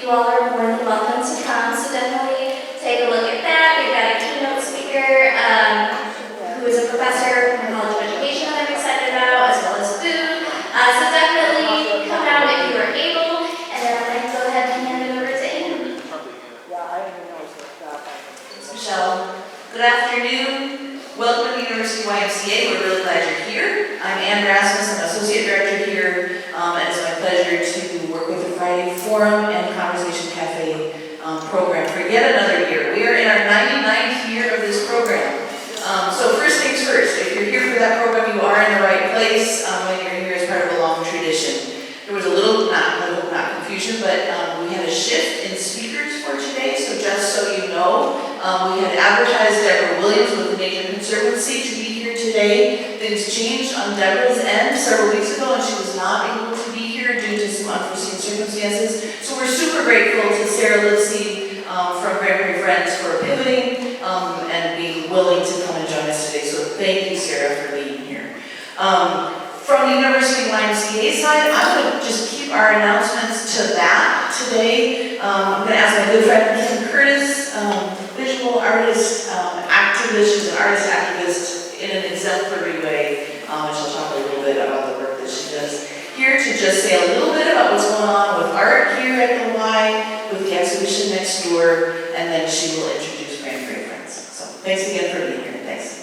you all are more than welcome to come, so definitely take a look at that. We've got a keynote speaker who is a professor from the College of Education that I'm excited about, as well as food. So definitely come out if you are able, and then I'm going to go ahead and hand it over to Amy. Thanks, Michelle. Good afternoon. Welcome to the University YMCA. We're really glad you're here. I'm Ann Rasmus. I'm Associate Director here, and it's my pleasure to work with the Friday Forum and Conversation Café program for yet another year. We are in our 99th year of this program. So first things first, if you're here for that program, you are in the right place when you're here as part of a long tradition. There was a little, not confusion, but we had a shift in speakers for today, so just so you know, we had advertised Deborah Williams with the Nature Conservancy to be here today. Things changed on Deborah's end several weeks ago, and she was not able to be here due to some unforeseen circumstances. So we're super grateful to Sarah Livesay from Prairie Friends for pivoting and being willing to come and join us today. So thank you, Sarah, for being here. From the University YMCA side, I'm going to just keep our announcements to that today. I'm going to ask my good friend Kim Curtis, visual artist, activist, she's an artist activist in an exemplary way, and she'll talk a little bit about the work that she does here, to just say a little bit about what's going on with art here at the Y, with the exhibition next door, and then she will introduce Prairie Friends. So thanks again for being here. Thanks.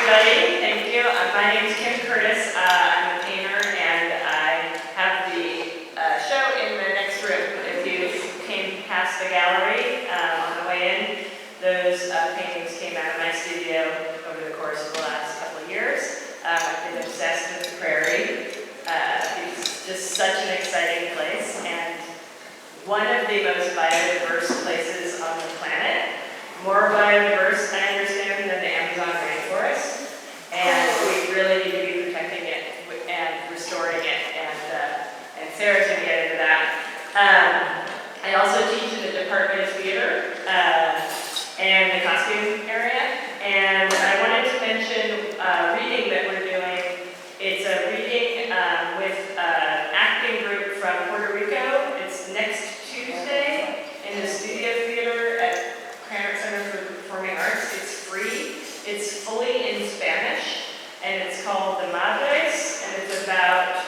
Thank you. My name is Kim Curtis. I'm a painter, and I have the show in the next room. If you came past the gallery on the way in, those paintings came out of my studio over the course of the last couple of years. I've been obsessed with the Prairie. It's just such an exciting place, and one of the most biodiverse places on the planet. More biodiverse, I understand, than the Amazon rainforest. And we really need to be protecting it and restoring it, and Sarah's going to get into that. I also teach in the Department of Theater and the costume area, and I wanted to mention reading that we're doing. It's a reading with an acting group from Puerto Rico. It's next Tuesday in the Studio Theater at Cranbrook Center for the Performing Arts. It's free. It's fully in Spanish, and it's called The Madres, and it's about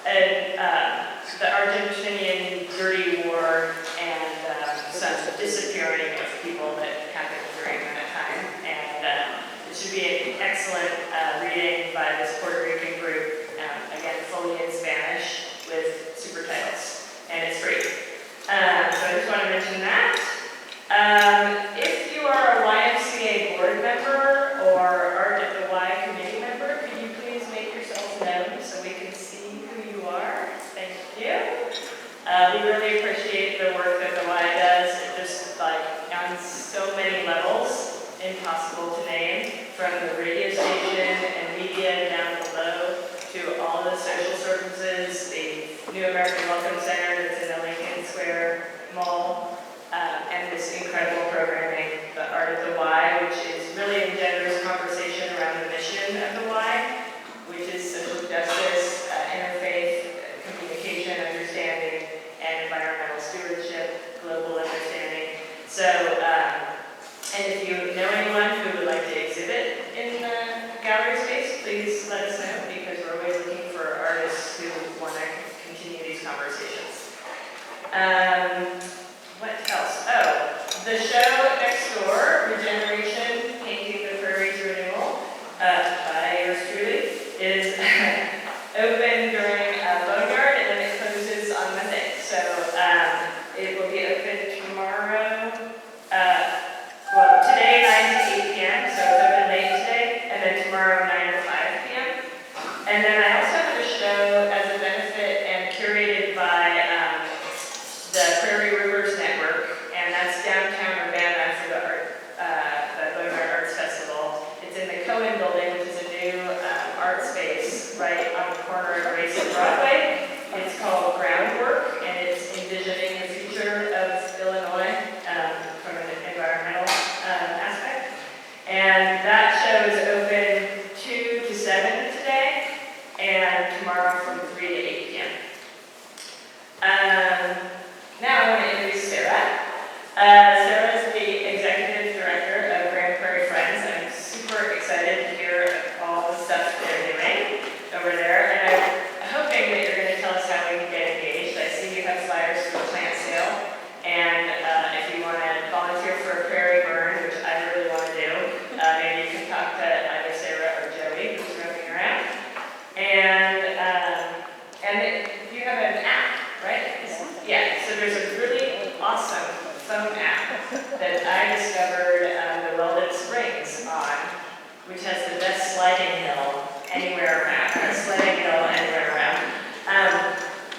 the Argentinian dirty war and some disappearing of people that happened during that time. And it should be an excellent reading by this Puerto Rican group, again, fully in Spanish with super titles, and it's free. So I just want to mention that. If you are a YMCA board member or Art at the Y committee member, could you please make yourself known so we can see who you are? Thank you. We really appreciate the work that the Y does. It just, on so many levels, impossible to name, from the radio station and media down below to all the social services, the New American Welcome Center that's in the Lincoln Square Mall, and this incredible programming, the Art of the Y, which is really engenders conversation around the mission of the Y, which is social justice, interfaith, communication, understanding, and environmental stewardship, global understanding. So, and if you know anyone who would like to exhibit in the gallery space, please let us know, because we're always looking for artists who want to continue these conversations. What else? Oh, the show next door, Regeneration, Painting the Prairie's Renewal, by yours truly, is open during Boneyard, and then it closes on Monday. So it will be open tomorrow, today 9 to 8 p.m., so it's open late today, and then tomorrow 9 to 5 p.m. And then I also have a show as a benefit and curated by the Prairie Rivers Network, and that's downtown Urbana for the Boneyard Arts Festival. It's in the Cohen Building, which is a new art space right on the corner of Race and Broadway. It's called Groundwork, and it's envisioning the future of Illinois from an environmental aspect. And that show is open 2 to 7 today, and which has the best sliding hill anywhere around,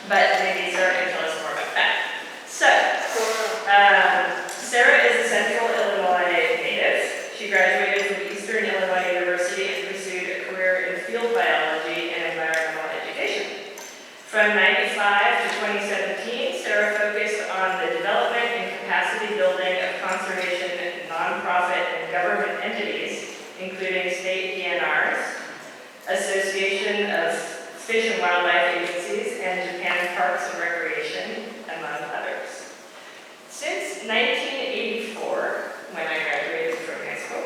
but maybe Sarah can tell us more about that. So, Sarah is a Central Illinois native. She graduated from Eastern Illinois University and pursued a career in field biology and environmental education. From 95 to 2017, Sarah focused on the development and capacity building of conservation, nonprofit, and government entities, including state DNRs, Association of Fish and Wildlife Agencies, and Japan Parks and Recreation, among others. Since 1984, when I graduated from high school,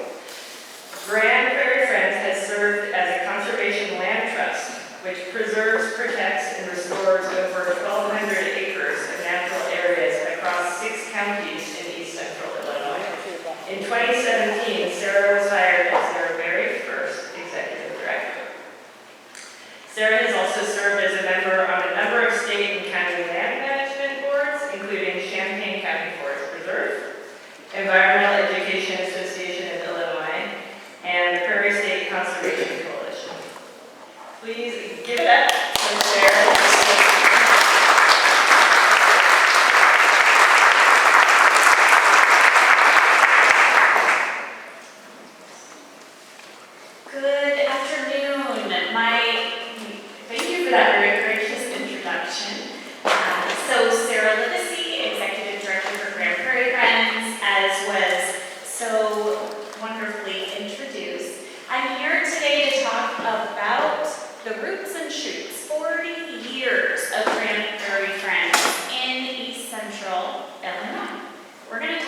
Grand Prairie Friends has served as a conservation land trust, which preserves, protects, and restores over 1,200 acres of natural areas across 6 counties in East Central Illinois. In 2017, Sarah was hired as their very first executive director. Sarah has also served as a member on a number of state and county land management boards, including Champaign County Forest Preserve, Environmental Education Association of Illinois, and the Prairie State Conservation Coalition. Please give it up for Sarah. Good afternoon. Thank you for that very gracious introduction. So Sarah Livesay, Executive Director for Grand Prairie Friends, as was so wonderfully introduced. I'm here today to talk about the roots and shoots, 40 years of Grand Prairie Friends in East Central Illinois. We're going to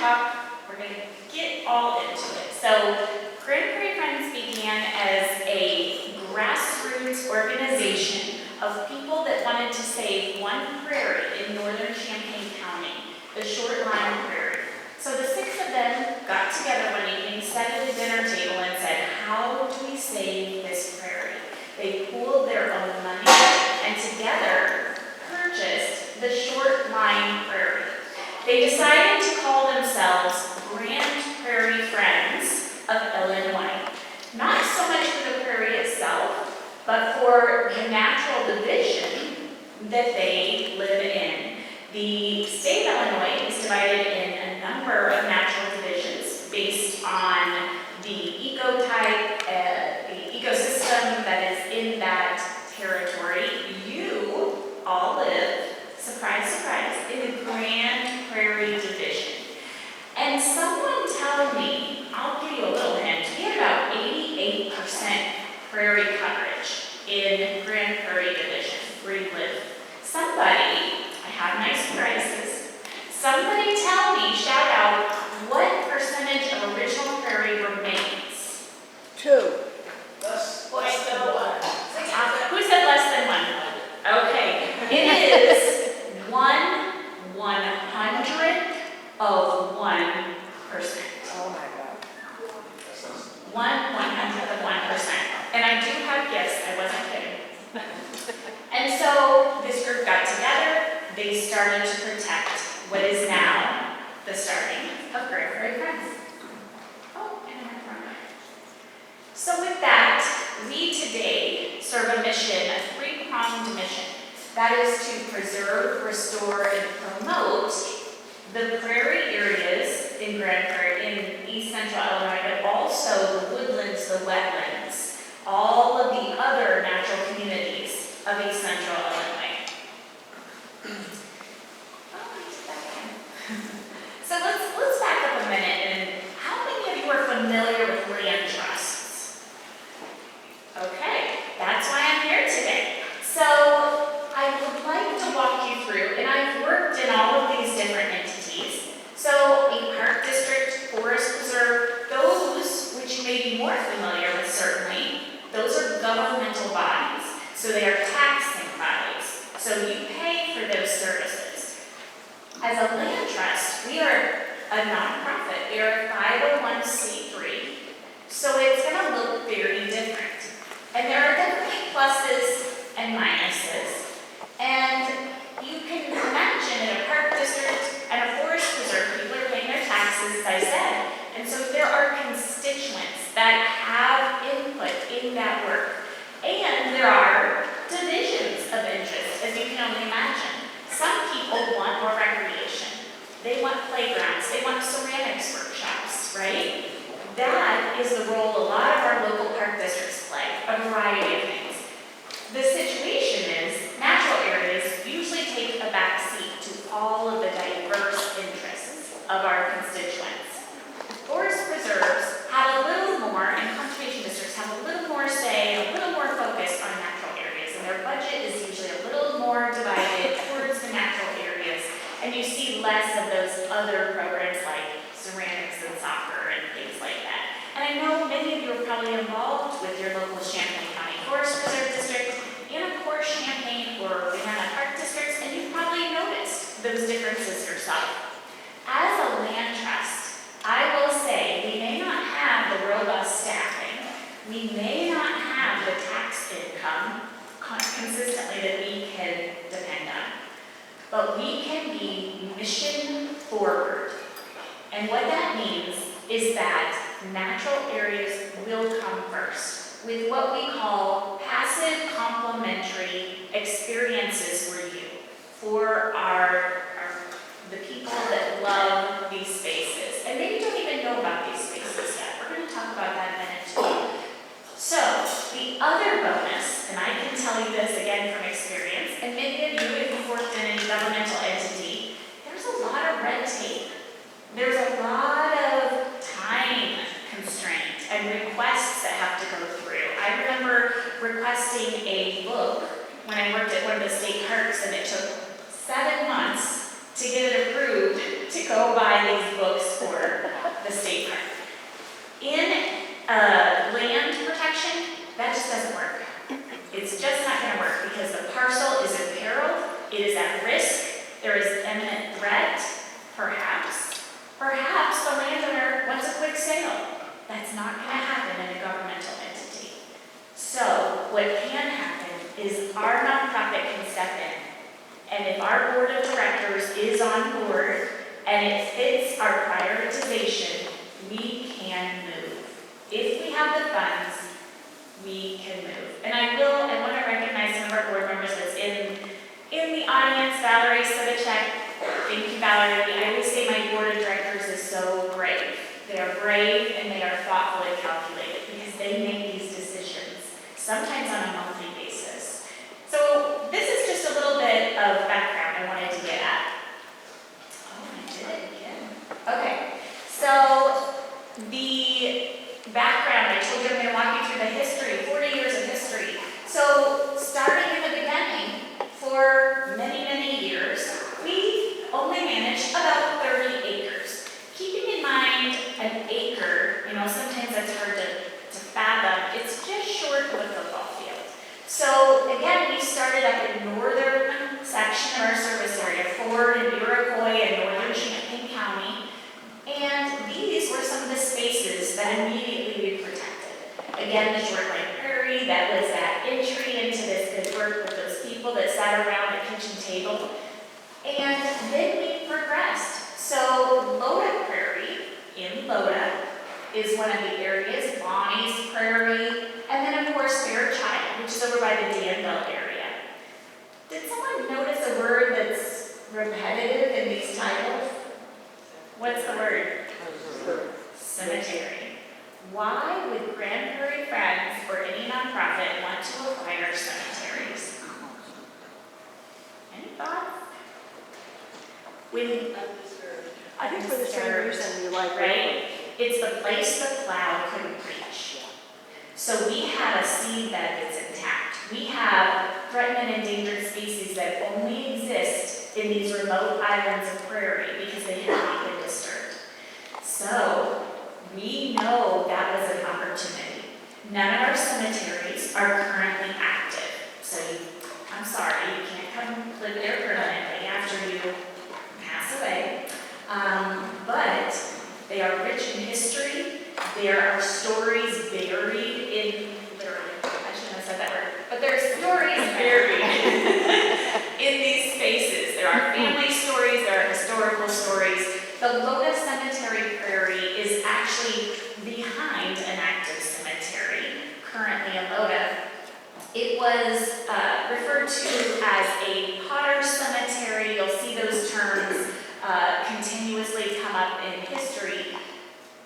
get all into it. So Grand Prairie Friends began as a grassroots organization of people that wanted to save one prairie in northern Champaign County, the Short Line Prairie. So the 6 of them got together one evening, sat at a dinner table and said, how do we save this prairie? They pooled their own money and together purchased the Short Line Prairie. They decided to call themselves Grand Prairie Friends of Illinois. Not so much for the prairie itself, but for the natural division that they live in. The state of Illinois is divided in a number of natural divisions based on the ecotype, the ecosystem that is in that territory. You all live, surprise, surprise, in the Grand Prairie division. And someone tell me, I'll give you a little hint, we had about 88% prairie coverage in Grand Prairie division where you live. Somebody, I have nice prizes, somebody tell me, shout out, what percentage of original prairie remains? 2. Less than 1. Who said less than 1? Okay, it is 1/100th of 1%. Oh my God. 1/100th of 1%. And I do have gifts, I wasn't kidding. And so this group got together, they started to protect what is now the starting of Grand Prairie Friends. Oh, and I'm wrong. So with that, we today serve a mission, a 3-pronged mission. That is to preserve, restore, and promote the prairie areas in Grand Prairie, in East Central Illinois, but also the woodlands, the wetlands, all of the other natural communities of East Central Illinois. So let's back up a minute, and how many of you are familiar with land trusts? Okay, that's why I'm here today. So I would like to walk you through, and I've worked in all of these different entities. So a park district, forest preserve, those which you may be more familiar with certainly, those are governmental bodies. So they are taxing bodies. So you pay for those services. As a land trust, we are a nonprofit. We are a 501c3. So it's going to look very different. And there are definitely pluses and minuses. And you can imagine in a park district and a forest preserve, people are paying their taxes, as I said. And so there are constituents that have other programs like ceramics and soccer and things like that. And I know many of you are probably involved with your local Champaign County Forest Preserve District and of course Champaign or Banana Park districts, and you've probably noticed those differences yourself. As a land trust, I will say we may not have the robust staffing, we may not have the tax income consistently that we can depend on, but we can be mission forward. And what that means is that natural areas will come first with what we call passive complementary experiences for the people that love these spaces and maybe don't even know about these spaces yet. We're going to talk about that in a minute too. So the other bonus, and I can tell you this again from experience, and many of you, if you've worked in any governmental entity, there's a lot of red tape. There's a lot of time constraint and requests that have to go through. I remember requesting a book when I worked at one of the state parks, and it took 7 months to get it approved to go buy these books for the state park. In land protection, that just doesn't work. It's just not going to work because the parcel is imperiled, it is at risk, there is imminent threat, perhaps the landowner wants a quick sale. That's not going to happen in a governmental entity. So what can happen is our nonprofit can step in, and if our board of directors is on board and it fits our prioritization, we can move. If we have the funds, we can move. And I want to recognize some of our board members that's in the audience. Valerie Sivicek. Thank you, Valerie. I always say my board of directors is so brave. They are brave and they are thoughtful and calculated because they make these decisions, sometimes on a monthly basis. So this is just a little bit of background I wanted to get at. Oh, I did it again. Okay, so the background, I told you I'm going to walk you through the history, 40 years of history. So starting in the beginning, for many, many years, we only managed about 30 acres. Keeping in mind an acre, sometimes that's hard to fathom, it's just short of a football field. So again, we started up in northern section of our service area, Ford and Iroquois and northern Champaign County. And these were some of the spaces that immediately we protected. Again, the shoreline Prairie, that was that entry into this good work with those people that sat around the kitchen table. And then we progressed. So Loda Prairie, in Loda, is one of the areas, Bonnie's Prairie, and then of course Fairchild, which is over by the Danville area. Did someone notice a word that's repetitive in these titles? What's the word? Cemetery. Why would Grand Prairie Friends or any nonprofit want to acquire cemeteries? Any thoughts? I think for the same reason you like right? It's the place the plow couldn't reach. So we have a seed bed that's intact. We have threatened and endangered species that only exist in these remote islands of prairie because they have not been disturbed. So we know that was an opportunity. None of our cemeteries are currently active. So I'm sorry, you can't come live there permanently after you pass away. But they are rich in history. There are stories buried in, literally, I shouldn't have said that word, but there are stories buried in these spaces. There are family stories, there are historical stories. The Loda Cemetery Prairie is actually behind an active cemetery, currently in Loda. It was referred to as a Potter Cemetery. You'll see those terms continuously come up in history.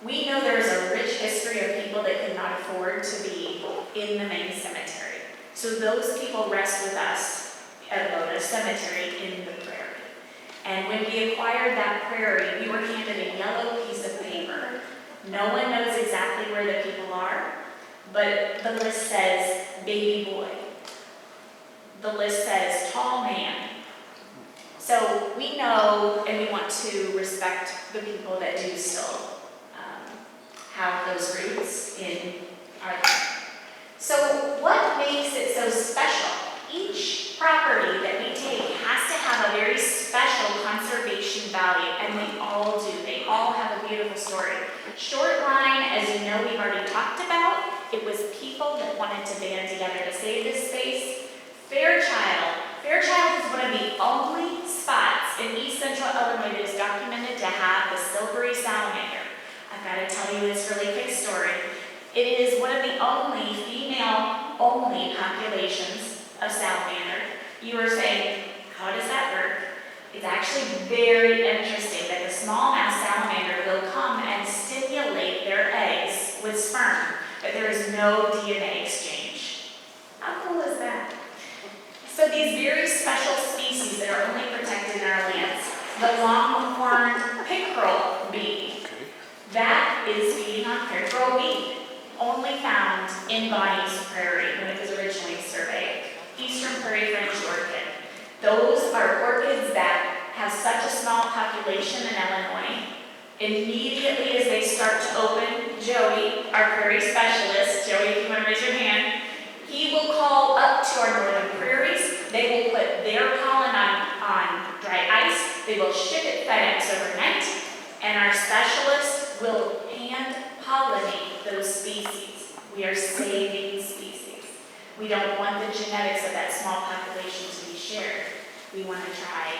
We know there's a rich history of people that could not afford to be in the main cemetery. So those people rest with us at Loda Cemetery in the Prairie. And when we acquired that prairie, we were handed a yellow piece of paper. No one knows exactly where the people are, but the list says baby boy. The list says tall man. So we know and we want to respect the people that do still have those roots in our land. So what makes it so special? Each property that we take has to have a very special conservation value, and they all do. They all have a beautiful story. Short line, as you know, we've already talked about. It was people that wanted to band together to save this space. Fairchild is one of the only spots in East Central Illinois that is documented to have the silvery salamander. I've got to tell you this really quick story. It is one of the only female-only populations of salamander. You were saying, how does that work? It's actually very interesting that the smallmouth salamander will come and stimulate their eggs with sperm, but there is no DNA exchange. How cool is that? So these very special species that are only protected in our lands, the longhorned pickerel bee, that is feeding on pickerel weed, only found in Bonnie's Prairie when it was originally surveyed. Eastern Prairie French orchid. Those are orchids that have such a small population in Illinois. Immediately as they start to open, Joey, our prairie specialist, Joey, if you want to raise your hand, he will call up to our northern prairies. They will put their pollen on dry ice. They will ship it FedEx overnight, and our specialist will hand pollinate those species. We are saving species. We don't want the genetics of that small population to be shared. We want to try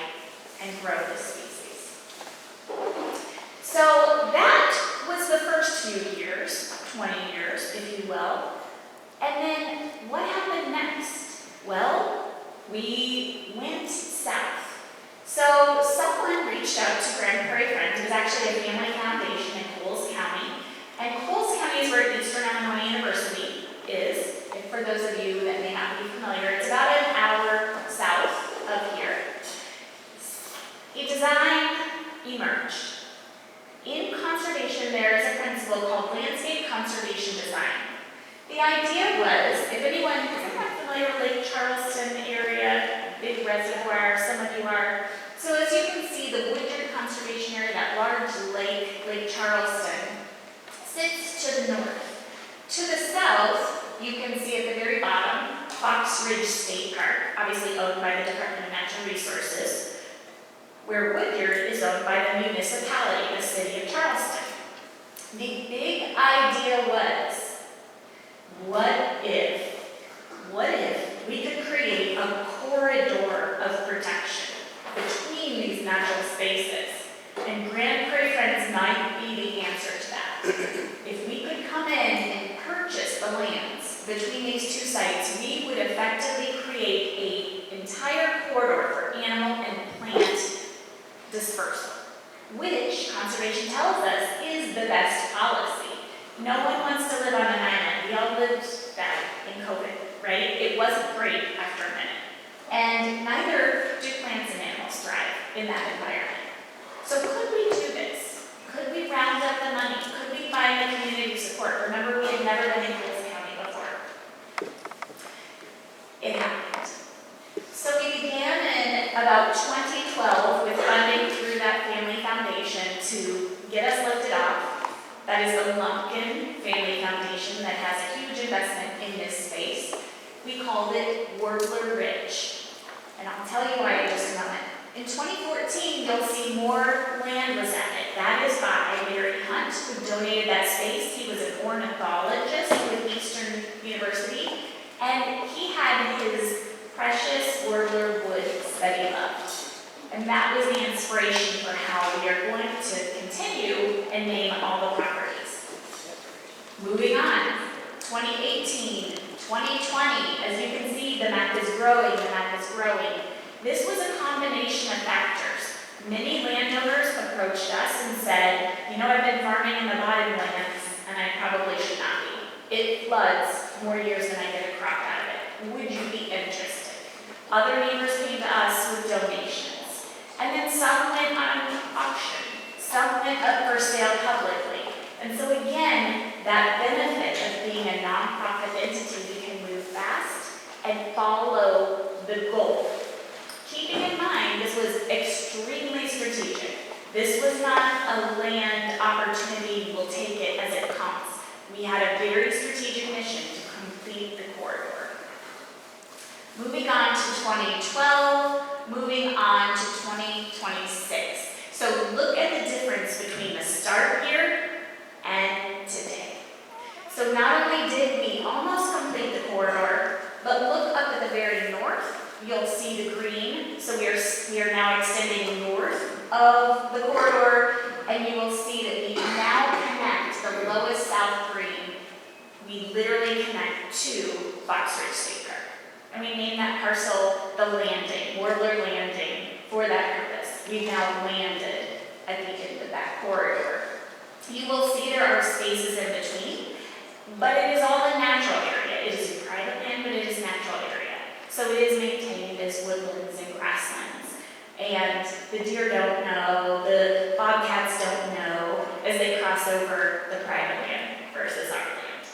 and grow the species. So that was the first few years, 20 years, if you will. And then what happened next? Well, we went south. So someone reached out to Grand Prairie Friends. It was actually a family foundation in Coles County. And Coles County is where Eastern Illinois University is. And for those of you that may not be familiar, it's about an hour south of here. A design emerged. In conservation, there is a principle called landscape conservation design. The idea was, if anyone is not familiar with Lake Charleston area, big reservoir, some of you are. So as you can see, the Woodard Conservation Area, that large lake, Lake Charleston, sits to the north. To the south, you can see at the very bottom, Fox Ridge State Park, obviously owned by the Department of Natural Resources, where Woodyard is owned by the municipality, the city of Charleston. The big idea was, what if we could create a corridor of protection between these natural spaces? And Grand Prairie Friends might be the answer to that. If we could come in and purchase the lands between these two sites, we would effectively create an entire corridor for animal and plant dispersal, which conservation tells us is the best policy. No one wants to live on an island. We all lived that in COVID, right? It wasn't great after a minute. And neither do plants and animals thrive in that environment. So could we do this? Could we round up the money? Could we find the community support? Remember, we had never been in Coles County before. It happened. So we began in about 2012 with funding through that family foundation to get us lifted off. That is the Lumpkin Family Foundation that has a huge investment in this space. We called it Warbler Ridge. And I'll tell you why in just a moment. In 2014, you'll see more land was added. That is by Larry Hunt, who donated that space. He was an ornithologist with Eastern University, and he had his precious warbler woods that he loved. And that was the inspiration for how we are going to continue and name all the properties. Moving on, 2018, 2020, as you can see, the map is growing, This was a combination of factors. Many landowners approached us and said, you know, I've been farming in the bottomlands, and I probably should not be. It floods more years than I get a crop out of it. Would you be interested? Other neighbors came to us with donations. And then some went on auction. Some went up for sale publicly. And so again, that benefit of being a nonprofit entity, we can move fast and follow the goal. Keeping in mind, this this was extremely strategic. This was not a land opportunity, we'll take it as it comes. We had a very strategic mission to complete the corridor. Moving on to 2012, moving on to 2026. So look at the difference between the start here and today. So not only did we almost complete the corridor, but look up at the very north, you'll see the green. So we are now extending north of the corridor, and you will see that we now connect the lowest south green. We literally connect to Fox Ridge State Park. And we named that parcel the Landing, Warbler Landing, for that purpose. We've now landed at the end of that corridor. You will see there are spaces in between, but it is all a natural area. It is private land, but it is natural area. So it is maintained as woodlands and grasslands. And the deer don't know, the bobcats don't know as they cross over the private land versus our land.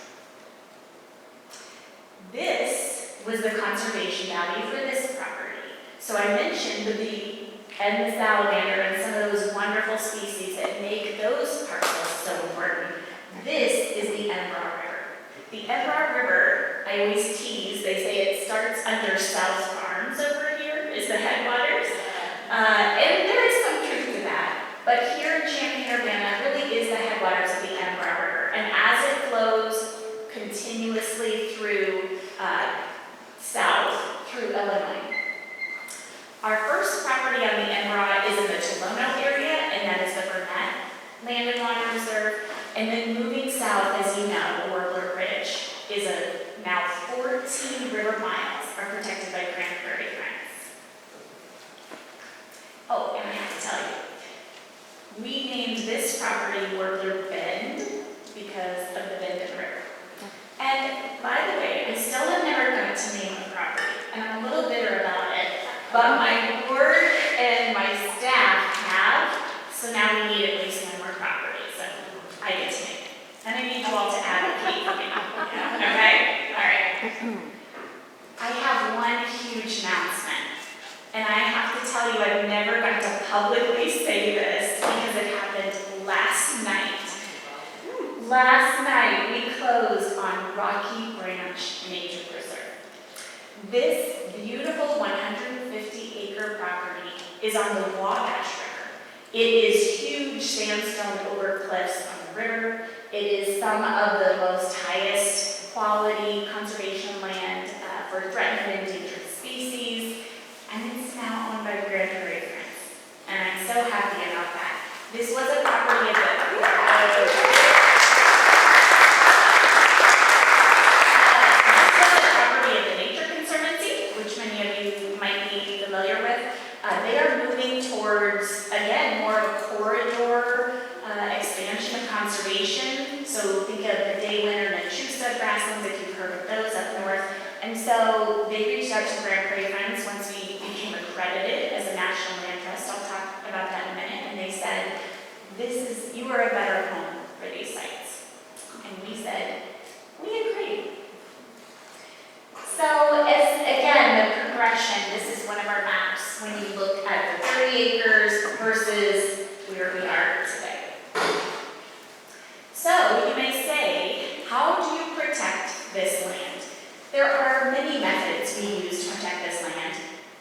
This was the conservation value for this property. So I mentioned the bee and the salamander and some of those wonderful species that make those parcels so important. This is the Emperor River. The Emperor River, I always tease, they say it starts under South Farms over here, is the headwaters. And there is some truth to that. But here in Champaign-Urbana really is the headwaters of the Emperor River. And as it flows continuously through south, through Illinois. Our first property on the Emperor is in the Tolono area, and that is the Burnett Land and Water Reserve. And then moving south, as you know, Warbler Ridge is now 14 river miles are protected by Grand Prairie grants. Oh, and I have to tell you, we named this property Warbler Bend because of the bend in the river. And by the way, I still have never got to name a property, and I'm a little bitter about it, but my board and my staff have, so now we need at least one more property, so I get to name it. And I need you all to advocate for me, okay? All right. I have one huge announcement, and I have to tell you, I've never got to publicly say this because it happened last night. Last night, we closed on Rocky Branch Nature Preserve. This beautiful 150-acre property is on the Wabash River. It is huge sandstone over cliffs on the river. It is some of the most highest quality conservation land for threatened and endangered species, and it's now owned by Grand Prairie Friends. And I'm so happy about that. This was a property of the they are moving towards, again, more of a corridor expansion of conservation. So think of the Daywin or Nachusa grasslands, if you've heard of those up north. And so they reached out to Grand Prairie Friends once we became accredited as a national land trust. I'll talk about that in a minute. And they said, you are a better home for these sites. And we said, we agree. So as, again, the progression, this is one of our maps when you look at the 30 acres versus where we are today. So you may say, how do you protect this land? There are many methods we use to protect this land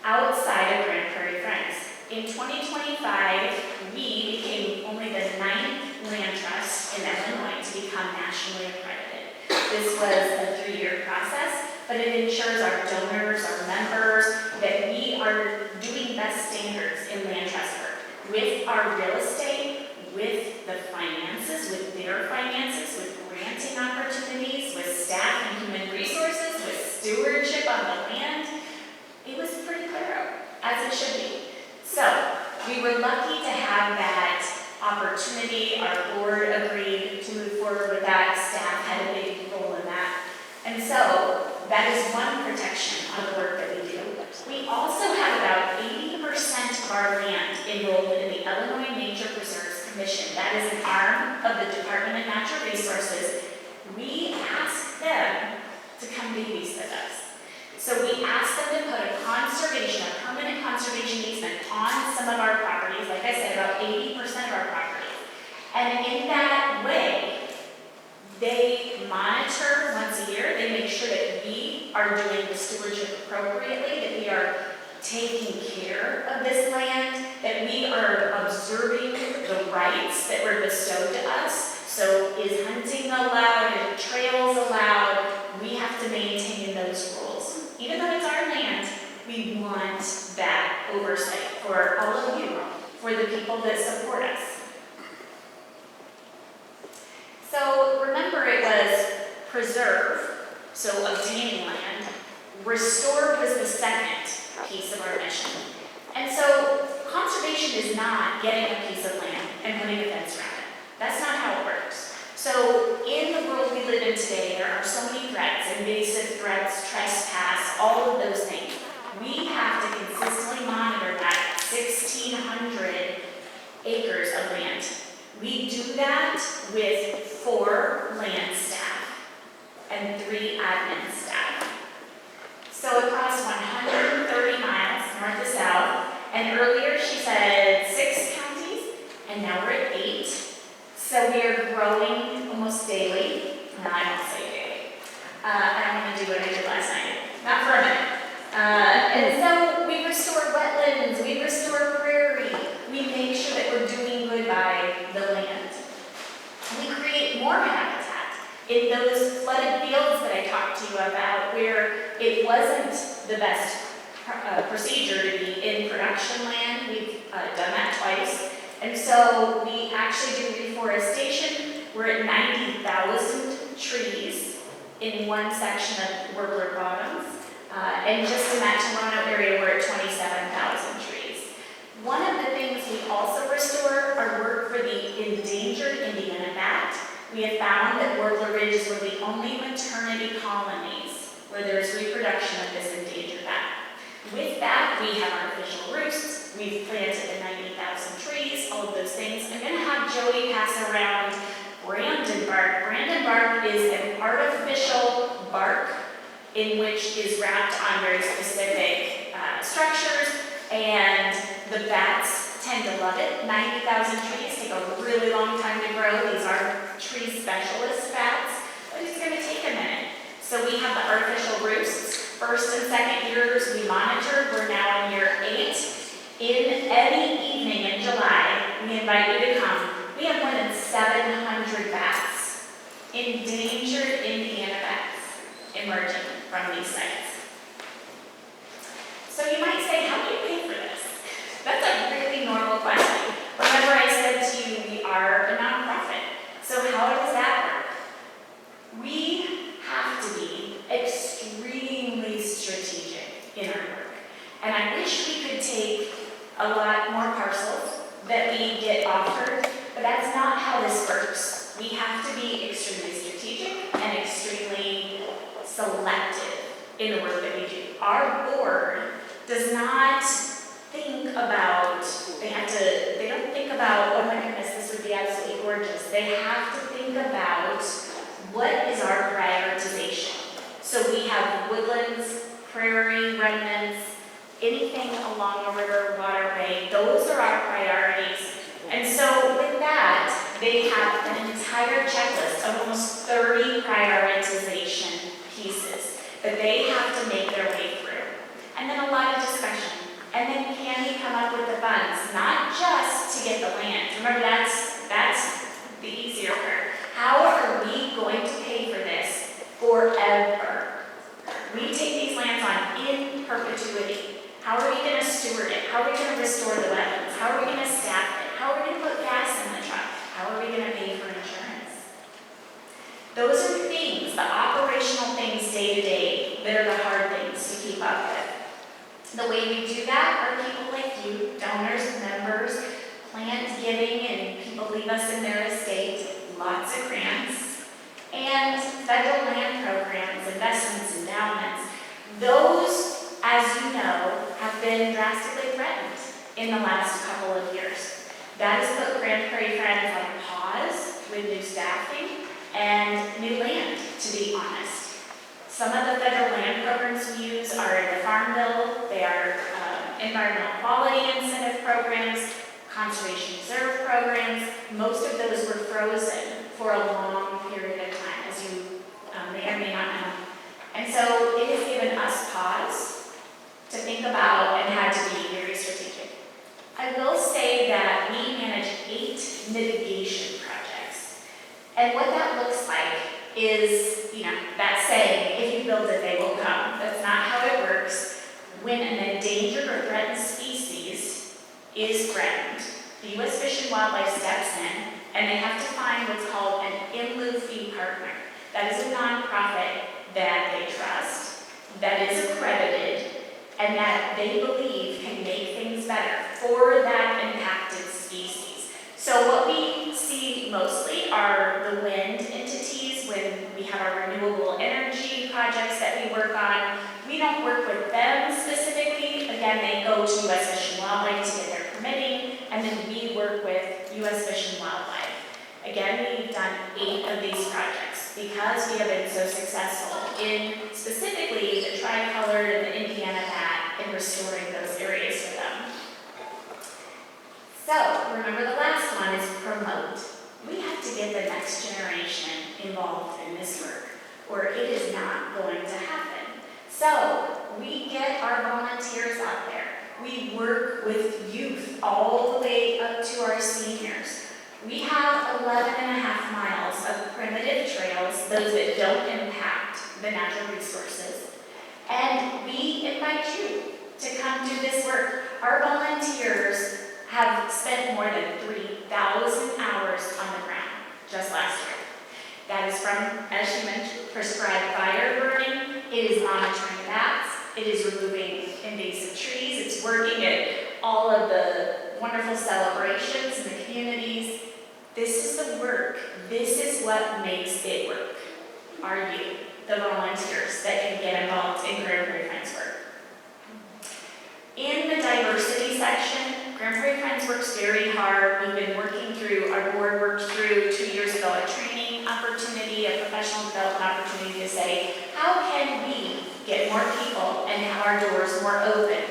outside of Grand Prairie Friends. In 2025, we became only the 9th land trust in Illinois to become nationally accredited. This was a 3-year process. But it ensures our donors, our members, that we are doing best standards in land trust work with our real estate, with the finances, with their finances, with granting opportunities, with staff and human resources, with stewardship on the land. It was pretty thorough, as it should be. So we were lucky to have that opportunity. Our board agreed to move forward with that. Staff had a big role in that. And so that is one protection on the work that we do. We also have about 80% of our land enrolled in the Illinois Nature Preserves Commission. That is an arm of the Department of Natural Resources. We ask them to come babysit us. So we asked them to put a permanent conservation easement on some of our properties, like I said, about 80% of our properties. And in that way, they monitor once a year, they make sure that we are doing the stewardship appropriately, that we are taking care of this land, that we are observing the rights that were bestowed to us. So is hunting allowed, are trails allowed? We have to maintain those rules. Even though it's our land, we want that oversight for all of you, for the people that support us. So remember, it was preserve, so obtaining land. Restore was the second piece of our mission. And so conservation is not getting a piece of land and putting a fence around it. That's not how it works. So in the world we live in today, there are so many threats, invasive threats, trespass, all of those things. We have to consistently monitor that 1,600 acres of land. We do that with 4 land staff and 3 admin staff. So across 130 miles, north to south, and earlier she said 6 counties, and now we're at 8. So we are growing almost daily. No, I don't say daily. I don't want to do what I did last night. Not for a minute. And so we restore wetlands, we restore prairie, we make sure that we're doing good by the land. We create more habitat in those flooded fields that I talked to you about, where it wasn't the best procedure to be in production land. We've done that twice. And so we actually do reforestation. We're at 90,000 trees in one section of Warbler Bottoms. And just in that Toronto area, we're at 27,000 trees. One of the things we also restore are work for the endangered Indian bat. We have found that Warbler Ridge is one of the only maternity colonies where there's reproduction of this endangered bat. With that, we have artificial roosts. We've planted the 90,000 trees, all of those things. I'm going to have Joey pass around Brandon bark. Brandon bark is an artificial bark in which is wrapped on very specific structures, and the bats tend to love it. 90,000 trees take a really long time to grow. These are tree specialist bats, but it's going to take a minute. So we have the artificial roosts. First and second years we monitored. We're now in year 8. In any evening in July, we invite you to come. We have more than 700 bats, endangered Indiana bats, emerging from these sites. So you might say, how do you pay for this? That's a really normal question. Remember I said to you, we are a nonprofit. So how does that work? We have to be extremely strategic in our work. And I wish we could take a lot more parcels that we get offered, but that's not how this works. We have to be extremely strategic and extremely selective in the work that we do. Our board does not think about, they don't think about, oh my goodness, this would be absolutely gorgeous. They have to think about what is our prioritization. So we have woodlands, prairie, remnants, anything along a river, waterway, those are our priorities. And so with that, they have an entire checklist of almost 30 prioritization pieces that they have to make their way through. And then a lot of discussion. And then can we come up with the funds, not just to get the land. Remember, that's the easier part. How are we going to pay for this forever? We take these lands on in perpetuity. How are we going to steward it? How are we going to restore the wetlands? How are we going to staff it? How are we going to put gas in the truck? How are we going to pay for insurance? Those are the things, the operational things day to day, that are the hard things to keep up with. The way we do that are people like you, donors, members, plant giving, and people leave us in their estate, lots of grants, and federal land programs, investments, endowments. Those, as you know, have been drastically threatened in the last couple of years. That has put Grand Prairie Friends on pause with new staffing and new land, to be honest. Some of the federal land programs we use are in the Farm Bill. They are environmental quality incentive programs, conservation reserve programs. Most of those were frozen for a long period of time, as you may or may not know. And so it has given us pause to think about and had to be very strategic. I will say that we manage 8 mitigation projects. And what that looks like is, that saying, if you build it, they will come. That's not how it works. When an endangered or threatened species is threatened, the U.S. Fish and Wildlife steps in, and they have to find what's called an in lieu fee partner. That is a nonprofit that they trust, that is accredited, and that they believe can make things better for that impacted species. So what we see mostly are the wind entities when we have our renewable energy projects that we work on. We don't work with them specifically. Again, they go to U.S. Fish and Wildlife to get their permitting, and then we work with U.S. Fish and Wildlife. Again, we've done 8 of these projects because we have been so successful in specifically the tricolored and the Indiana bat in restoring those areas for them. So, remember the last one is promote. We have to get the next generation involved in this work, or it is not going to happen. So, we get our volunteers out there. We work with youth all the way up to our seniors. We have 11.5 miles of primitive trails, those that don't impact the natural resources. And we invite you to come do this work. Our volunteers have spent more than 3,000 hours on the ground just last year. That is from, as she mentioned, prescribed fire burning. It is monitoring bats. It is removing invasive trees. It's working at all of the wonderful celebrations in the communities. This is the work. This is what makes it work. Are you, the volunteers that can get involved in Grand Prairie Friends work? In the diversity section, Grand Prairie Friends works very hard. We've been working through, our board worked through 2 years ago a training opportunity, a professional development opportunity to say, how can we get more people and have our doors more open?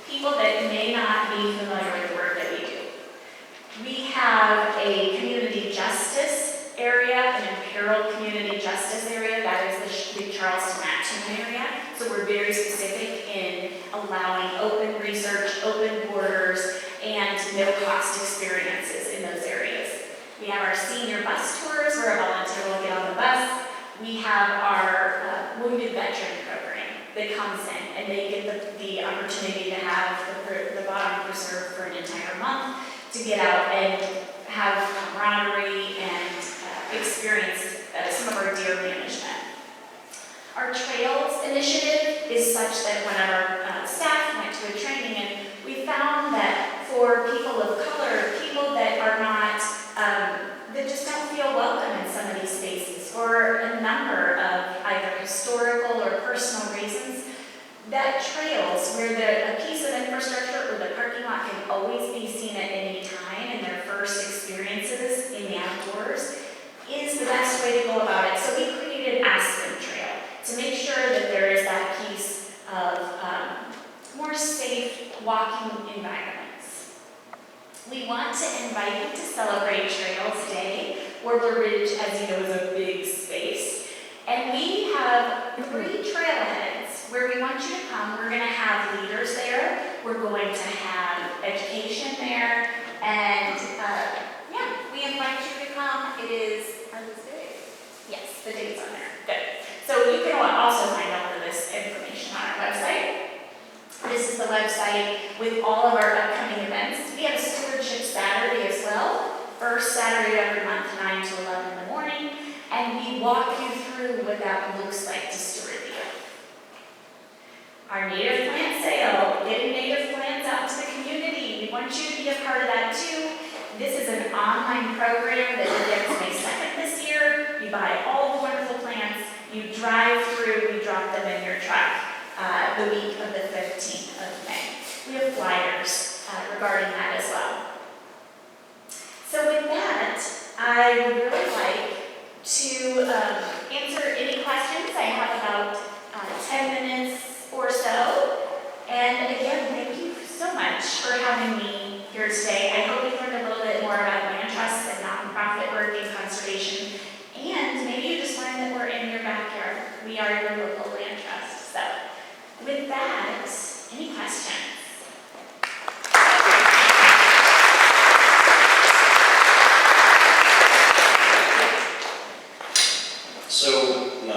People that may not be familiar with the work that we do. We have a community justice area, an imperiled community justice area, that is the Charleston Mattoon area. So we're very specific in allowing open research, open borders, and no-cost experiences in those areas. We have our senior bus tours where a volunteer will get on the bus. We have our wounded veteran program that comes in, and they get the opportunity to have the bottom preserved for an entire month to get out and have camaraderie and experience some of our deer management. Our Trails initiative is such that when our staff went to a training, and we found that for people of color, people that are not, that just don't feel welcome in some of these spaces for a number of either historical or personal reasons, that Trails, where a piece of infrastructure or the parking lot can always be seen at any time in their first experiences in the outdoors, is the best way to go about it. So we created Aspen Trail to make sure that there is that piece of more safe walking environments. We want to invite you to celebrate Trails Day. Warbler Ridge, as you know, is a big space. And we have 3 trailheads where we want you to come. We're going to have leaders there. We're going to have education there. And we invite you to come. It is, are those days? Yes, the dates on there. Good. So you can also find all of this information on our website. This is the website with all of our upcoming events. We have a Stewardship Saturday as well. First Saturday of every month, 9 to 11 in the morning. And we walk you through what that looks like to steward the earth. Our native plant sale, getting native plants out to the community. We want you to be a part of that too. This is an online program that begins May 2nd this year. You buy all the wonderful plants, you drive through, we drop them in your truck the week of the 15th of May. We have flyers regarding that as well. So with that, I would really like to answer any questions. I have about 10 minutes for having me here today. I hope you learned a little bit more about land trusts and nonprofit work in conservation. And maybe you just learned that we're in your backyard. We are your local land trust. So with that, any questions? So, from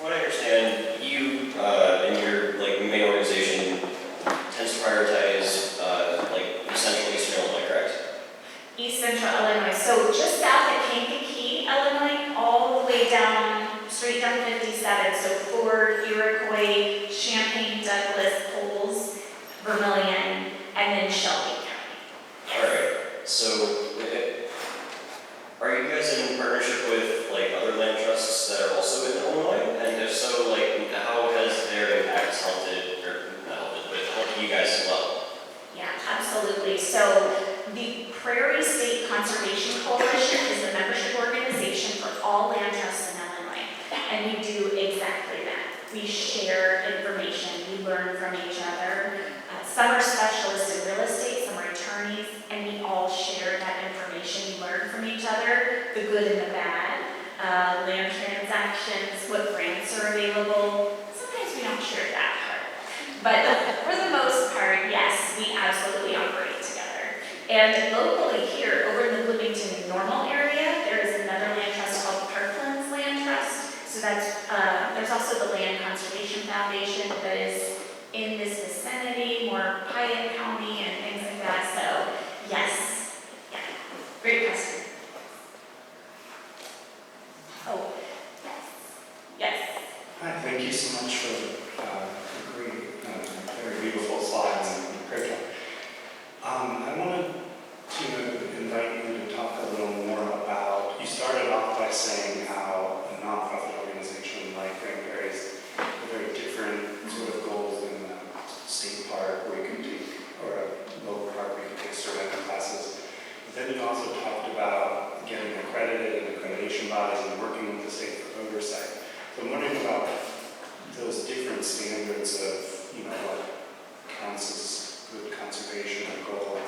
what I understand, you in your main organization tends to prioritize East Central Eastern Illinois, correct? East Central Illinois. So just south of Kankakee, Illinois, all the way down, straight down 57. So Ford, Iroquois, Champaign, Douglas, Coles, Vermilion, and then Shelby County. All right. So, are you guys in partnership with other land trusts that are also in Illinois? And if so, how has their impact helped you guys as well? Yeah, absolutely. So the Prairie State Conservation Coalition is the membership organization for all land trusts in Illinois. And we do exactly that. We share information, we learn from each other. Some are specialists in real estate, some are attorneys, and we all share that information. We learn from each other, the good and the bad, land transactions, what grants are available. Sometimes we don't share that part. But for the most part, yes, we absolutely operate together. And locally here, over in the Bloomington Normal area, there is another land trust called Parklands Land Trust. So that's, there's also the Land Conservation Foundation that is in this vicinity, more Piatt County and things like that. So yes, yeah, great question. Oh, yes, yes. Hi, thank you so much for great, very beautiful slides and great job. I wanted to invite you to talk a little more about, you started off by saying how a nonprofit organization like Grand Prairie's have very different sort of goals than a state park where you can take, or a local park where you can take certain classes. But then you also talked about getting accredited and accreditation bodies and working with the state for oversight. So I'm wondering about those different standards of, what counts as good conservation and goal,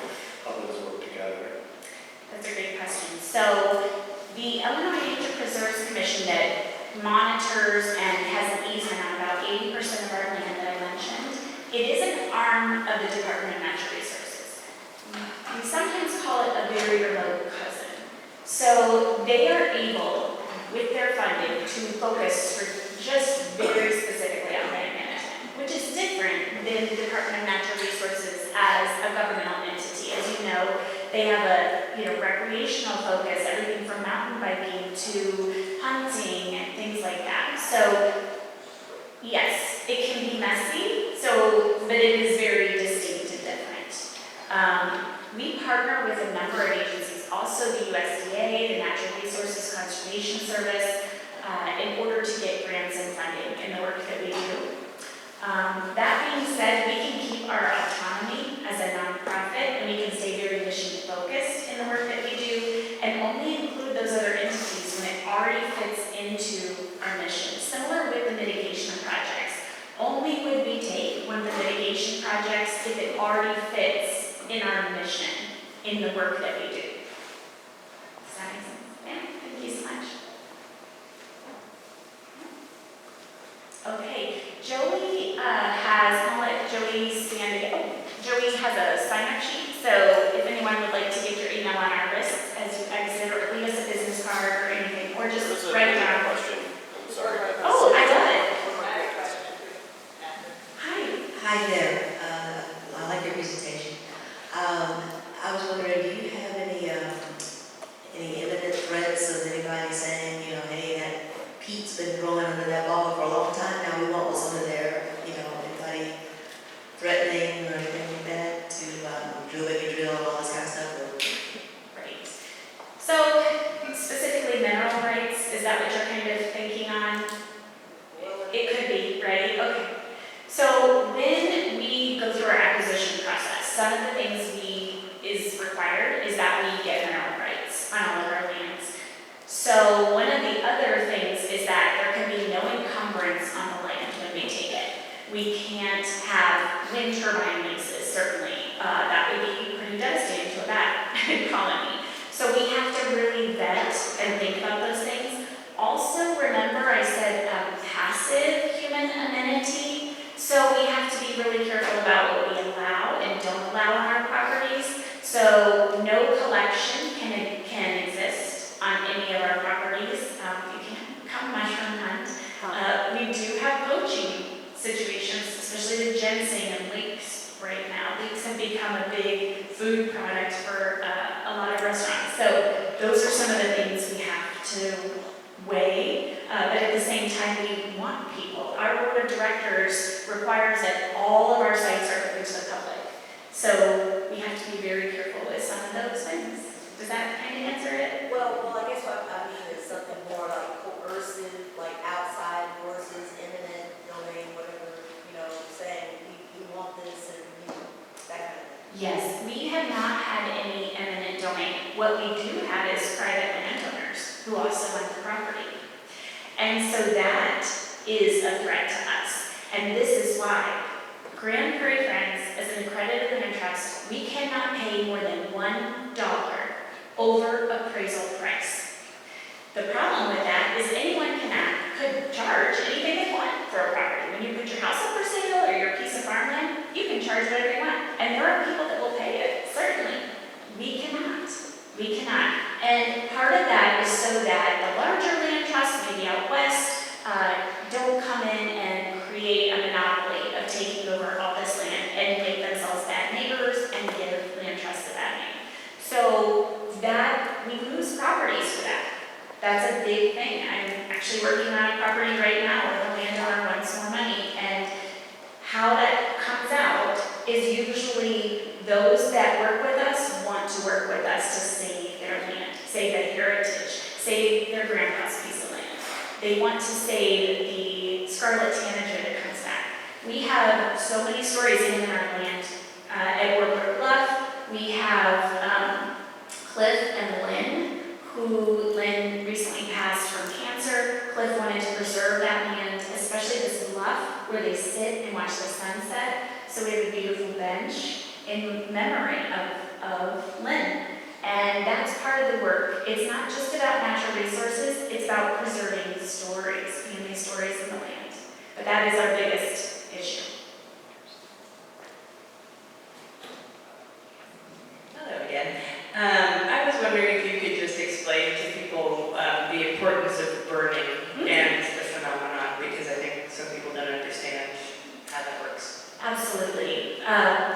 how those work together. That's a great question. So the Illinois Nature Preserves Commission that monitors and has an easement on about 80% of our land that I mentioned, it is an arm of the Department of Natural Resources. We sometimes call it a very remote cousin. So they are able, with their funding, to focus for just very specifically on land management, which is different than the Department of Natural Resources as a governmental entity. As you know, they have a recreational focus, everything from mountain biking to hunting and things like that. So yes, it can be messy, but it is very distinct and different. We partner with a number of agencies, also the USDA, the Natural Resources Conservation Service, in order to get grants and funding in the work that we do. That being said, we can keep our autonomy as a nonprofit, and we can stay very mission focused in the work that we do, and only include those other entities when it already fits into our mission. Similar with the mitigation projects. Only would we take one of the mitigation projects if it already fits in our mission, in the work that we do. Does that make sense? Yeah, thank you so much. Okay, Joey I'll let Joey stand again. Oh, Joey has a sign-up sheet, so if anyone would like to get your email on our wrists as you exit, or leave us a business card or anything, or just write it down. Question. I'm sorry. Oh, I love it. Hi. Hi there. I like your presentation. I was wondering, do you have any imminent threats of anybody saying, hey, that peat's been growing under that ball for a long time now, we want what's under there? Anybody threatening or anything like that to drill and all this kind of stuff? Right. So, specifically mineral rights, is that what you're kind of thinking on? It could be, right? Okay. So when we go through our acquisition process, some of the things is required is that we get mineral rights on all of our lands. So one of the other things is that there can be no encumbrance on the land when we take it. We can't have wind turbine leases, certainly. That would be pretty devastating to a bat economy. So we have to really vet and think about those things. Also, remember I said passive human amenity. So we have to be really careful about what we allow and don't allow on our properties. So no collection can exist on any of our properties. You can come mushroom hunt. We do have poaching situations, especially the ginseng and leeks right now. Leeks have become a big food product for a lot of restaurants. So those are some of the things we have to weigh, but at the same time, we want people. Our board of directors requires that all of our sites are open to the public. So we have to be very careful with some of those things. Does that kind of answer it? Well, I guess what I mean is something more like coercive, like outside versus imminent domain, whatever, saying we want this and that kind of thing. Yes, we have not had any eminent domain. What we do have is private landowners who also own the property. And so that is a threat to us. And this is why Grand Prairie Friends, as an accredited land trust, we cannot pay more than $1 over appraisal price. The problem with that is anyone could charge anything they want for a property. When you put your house up for sale or your piece of farmland, you can charge whatever you want. And there are people that will pay it, certainly. We cannot. We cannot. And part of that is so that the larger land trusts, maybe out west, don't come in and create a monopoly of taking over all this land and make themselves bad neighbors and give land trusts a bad name. So that we lose properties for that. That's a big thing. I'm actually working on a property right now where the landowner wants more money, and how that comes out is usually those that work with us want to work with us to save their land, save their heritage, save their grandpa's piece of land. They want to save the scarlet tanager that comes back. We have so many stories in our land. At Warburg Bluff, we have Cliff and Lynn, who Lynn recently passed from cancer. Cliff wanted to preserve that land, especially this bluff where they sit and watch the sunset. So we have a beautiful bench in memory of Lynn. And that's part of the work. It's not just about natural resources, it's about preserving stories, family stories in the land. But that is our biggest issue. Hello again. I was wondering if you could just explain to people the importance of burning and the phenomenon, because I think some people don't understand how that works. Absolutely.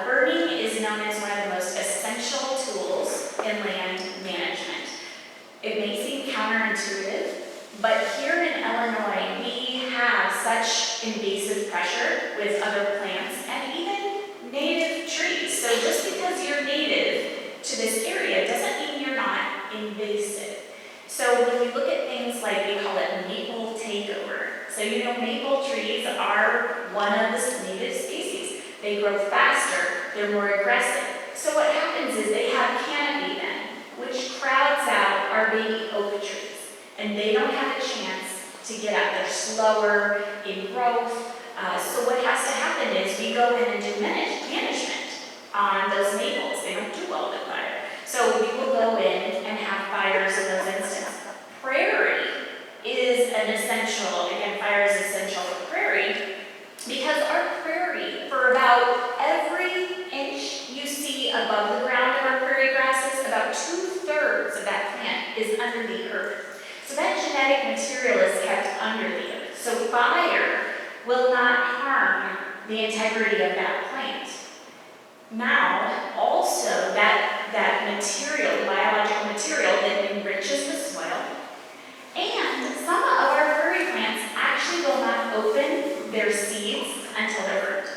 Burning is known as one of the most essential tools in land management. It may seem counterintuitive, but here in Illinois, we have such invasive pressure with other plants and even native trees. So just because you're native to this area doesn't mean you're not invasive. So when we look at things like, we call it maple takeover. So maple trees are one of the native species. They grow faster, they're more aggressive. So what happens is they have canopy then, which crowds out our baby oak trees. And they don't have a chance to get out. They're slower in growth. So what has to happen is we go in and do management on those maples. They don't do well with fire. So we will go in and have fires in those instances. Prairie is an essential, again, fire is essential for prairie, because our prairie, for about every inch you see above the ground of our prairie grasses, about 2/3 of that plant is under the earth. So that genetic material is kept under the earth. So fire will not harm the integrity of that plant. Now, also, that material, biological material that enriches the soil, and some of our prairie plants actually will not open their seeds until they're burnt.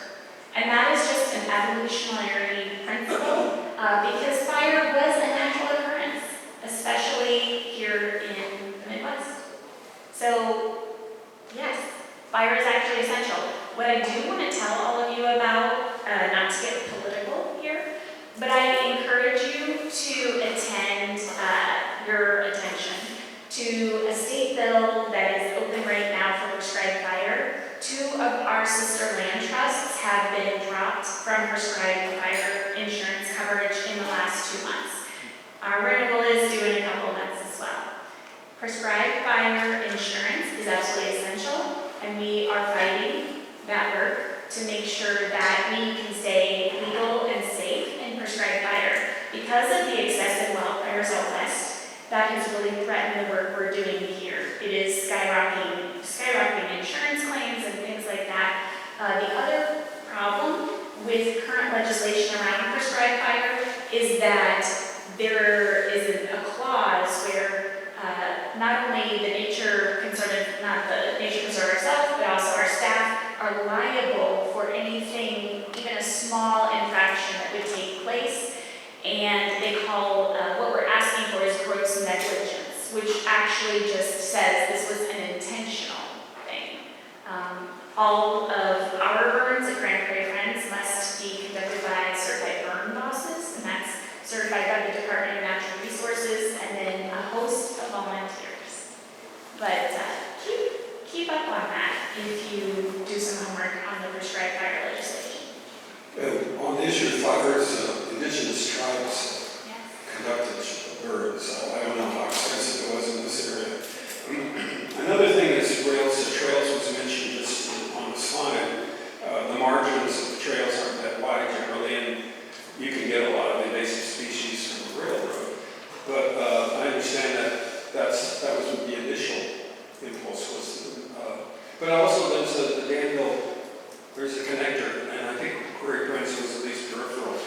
And that is just an evolutionary principle, because fire was a natural occurrence, especially here in the Midwest. So, yes, fire is actually essential. What I do want to tell all of you about, not to get political here, but I encourage you to attend your attention to a state bill that is open right now for prescribed fire. Two of our sister land from prescribed fire insurance coverage in the last 2 months. Our renewal is due in a couple months as well. Prescribed fire insurance is absolutely essential, and we are fighting that work to make sure that we can stay legal and safe in prescribed fire. Because of the excessive wildfires out west, that has really threatened the work we're doing here. It is skyrocketing insurance claims and things like that. The other problem with current legislation around prescribed fire is that there is a clause where not only the nature conservative, not the nature conservative ourselves, but also our staff are liable for anything, even a small infraction that would take place. And they call, what we're asking for is gross negligence, which actually just says this was an intentional thing. All of our burns at Prairie Friends must be conducted by certified burn bosses, and that's certified by the Department of Natural Resources, and then a host of volunteers. But keep up on that if you do some homework on the prescribed fire legislation. On the issue of fires, indigenous tribes Yes. conducted burns. I don't know how extensive it was in this area. Another thing is rails. The trails was mentioned just on the slide. The margins of the trails aren't that wide generally, and you can get a lot of invasive species from the railroad. But I understand that was what the initial impulse was. But also there's a connector, and I think Prairie Prince was at least peripheral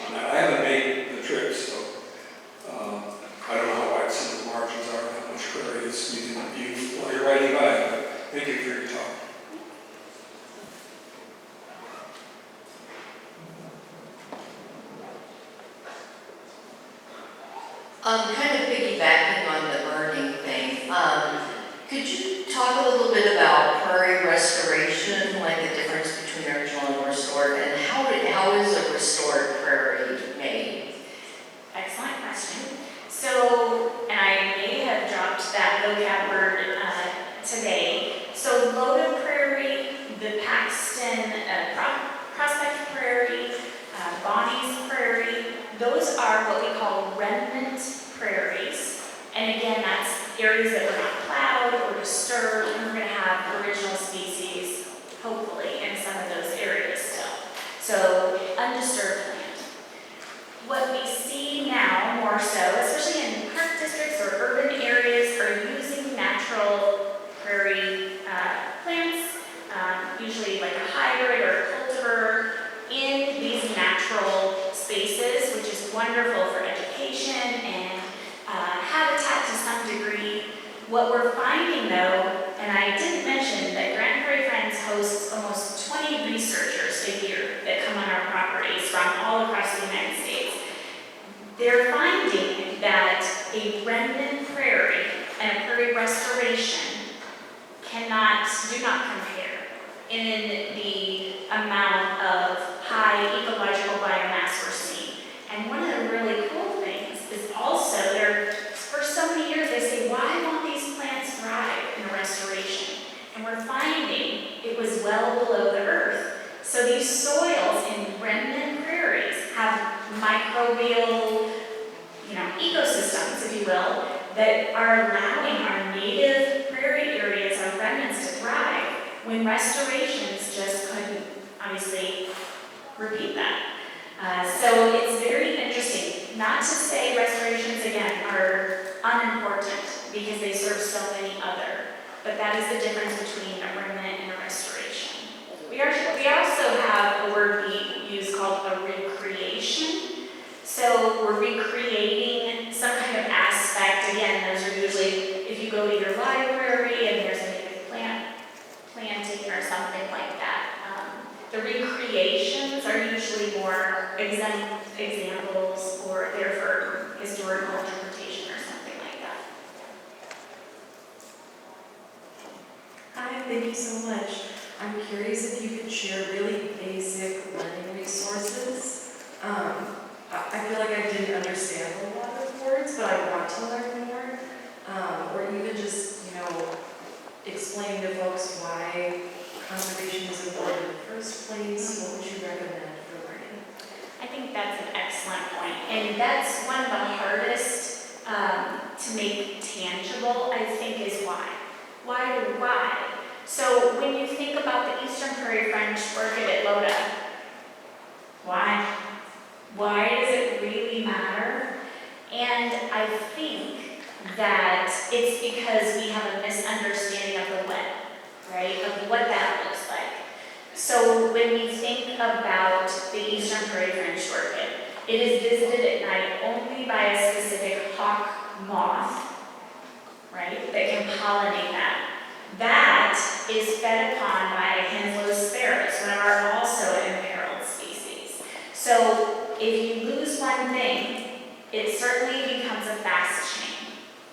on that. I haven't made the trip, so I don't know how wide some of the margins are, how much prairie is you can view while you're riding by. But thank you for your talk. Kind of piggybacking on the burning thing, could you talk a little bit about prairie restoration, like the difference between original and restored, and how is a restored prairie made? Excellent question. So, and I may have dropped that vocab word today. So, Loda Prairie, the Paxton, Prospect Prairie, Bonnie's Prairie, those are what we call remnant prairies. And again, that's areas that were not plowed or disturbed, and we're going to have original species, hopefully, in some of those areas still. So, undisturbed land. What we see now more so, especially in park districts or urban areas, are using natural prairie plants, usually like a hybrid or a cultivar, in these natural spaces, which is wonderful for education and habitat to some degree. What we're finding though, and I didn't mention that Grand Prairie Friends hosts almost 20 researchers a year that come on our properties from all across the United States. They're finding that a remnant prairie and a prairie restoration do not compare in the amount of high ecological biomass we're seeing. And one of the really cool things is also for so many years they say, why won't these plants thrive in a restoration? And we're finding it was well below the earth. So these soils in remnant prairies have microbial, ecosystems, if you will, that are allowing our native prairie areas, our remnants, to thrive when restorations just couldn't, obviously, repeat that. So it's very interesting. Not to say restorations, again, are unimportant because they serve so many other, but that is the difference between a remnant and a restoration. We also have a word we use called a recreation. So we're recreating some kind of aspect. Again, those are usually, if you go to your library and there's a native planting or something like that. The recreations are usually more examples or they're for historical interpretation or something like that. Hi, thank you so much. I'm curious if you could share really basic learning resources. I feel like I didn't understand a lot of words, but I want to learn more. Or even just, explain to folks why conservation is important in the first place. What would you recommend for learning? And that's one of the hardest to make tangible, I think, is why. Why? So when you think about the Eastern Prairie French Orchid at Loda, why? Why does it really matter? And I think that it's because we have a misunderstanding of the what, right? Of what that looks like. So when we think about the Eastern Prairie French Orchid, it is visited at night only by a specific hawk moth, right? That can pollinate that. That is fed upon by handful of sparrows, one of our also imperiled species. So if you lose one thing, it certainly becomes a fast chain.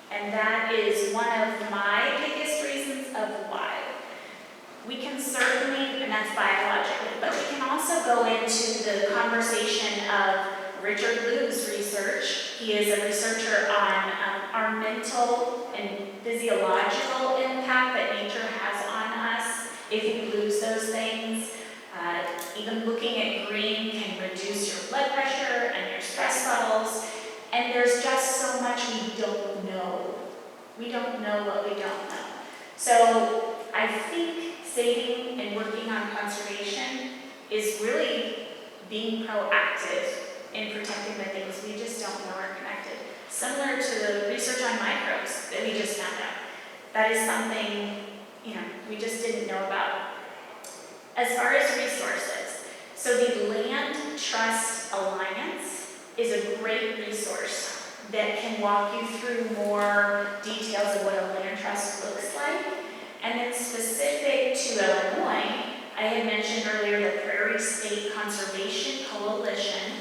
And that is one of my biggest reasons of why. We can certainly, and that's biologically, but we can also go into the conversation of Richard Liu's research. He is a researcher on our mental and physiological impact that nature has on us if we lose those things. Even looking at green can reduce your blood pressure and your stress levels. And there's just so much we don't know. We don't know what we don't know. So I think saving and working on conservation is really being proactive in protecting the things we just don't know are connected. Similar to the research on microbes that we just found out. That is something, we just didn't know about. As far as resources, so the Land Trust Alliance is a great resource that can walk you through more details of what a land trust looks like. And then specific to Illinois, I had mentioned earlier the Prairie State Conservation Coalition,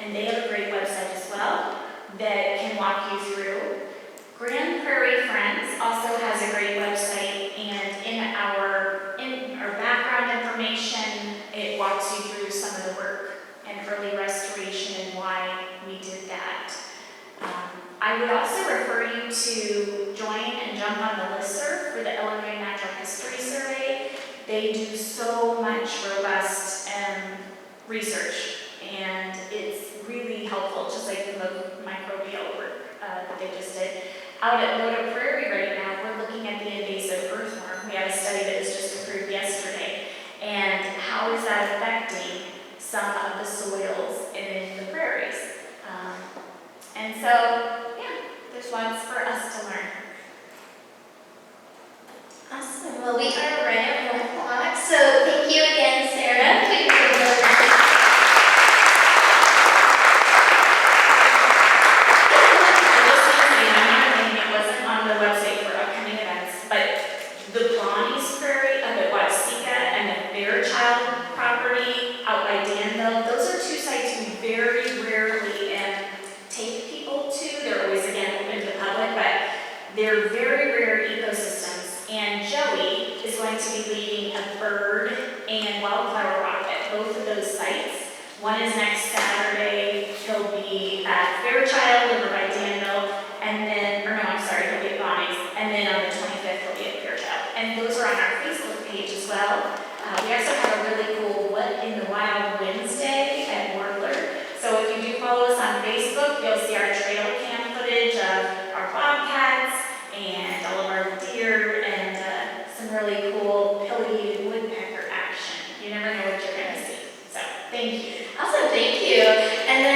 and they have a great website as well that can walk you through. Grand Prairie Friends also has a great website, and in our background information, it walks you through some of the work and early restoration and why we did that. I would also refer you to join and jump on the listserv for the Illinois Natural History Survey. They do so much robust research, and it's really helpful, just like the microbial work that they just did. Out at Loda Prairie right now, we're looking at the invasive earthworm. We have a study that was just approved yesterday, and how is that affecting some of the soils in the prairies? And so, there's lots for us to learn. Awesome. Well, we are right at 1 o'clock, so thank you again, Sarah. We really It wasn't on the website for upcoming events, but the Bonnie's Prairie up at Watsika and the Fairchild property out by Danville, those are two sites we very rarely take people to. They're always, again, open to the public, but they're very rare ecosystems. And Joey is going to be leading a bird and wildflower walk at both of those sites. One is next Saturday. He'll be at Fairchild over by Danville, and then, he'll be at Bonnie's, and then on the 25th he'll be at Fairchild. And those are on our Facebook page as well. We also have a really cool What in the Wild